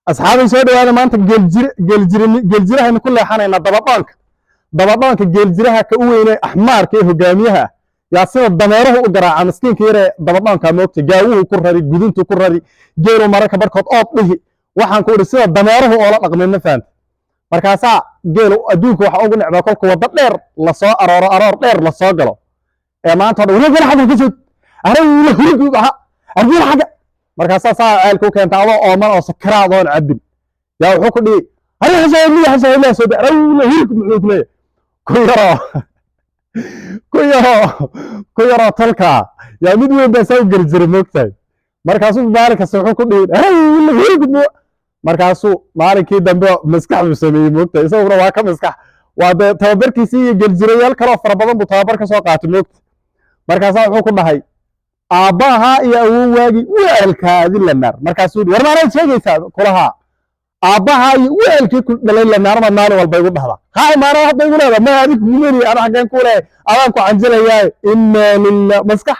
أصحابي سودوا هذا ما أنت جلجرها إن كل حنا إن ضبطانك جلجرها كأوين أحمر كيه جاميها يا سيد الضميره وقرا مسكين كيره ضبطانك موت جاوه كرري جدنته كرري جيرو مركب بركض أطله waxaan ku sida dameeraha oo la dhaqmeen faan markaasa geelo adduunka waxa ugu nicba kolka wada dheer la soo aroor dheer la soo galo ee maanta wada wada xad ku soo aray la hurgu aha arjil xaga markaasa saa ceel ku keenta oo man oo sakraad oo cadil yaa wuxuu ku dhigi aray xasay soo aray la hurgu muxuu ku leeyahay ku yaro talka yaa mid weyn baa soo garjiray moogtay markaasuu maalinka wuxuu ku dhigi aray la hurgu markaasuu maalinkii dambe maskaxdu sameeyay moogta isaguna waa ka maskax waa tababarkiisii iyo geljirayaal kale oo fara badan buu tababar ka soo qaatay moogta markaasaa wuxuu ku dhahay aabbaha iyo awowgaagii weelkaadi la naar markaasuu war maanaad sheegaysaa kulahaa aabbaha iyo weelkii ku dhalay la naarma maalin walba igu dhahda haa maana hadda igu leeda ma adig kumeni ana xageen ku leeyahay adaan ku canjilayaa inna lillah maskax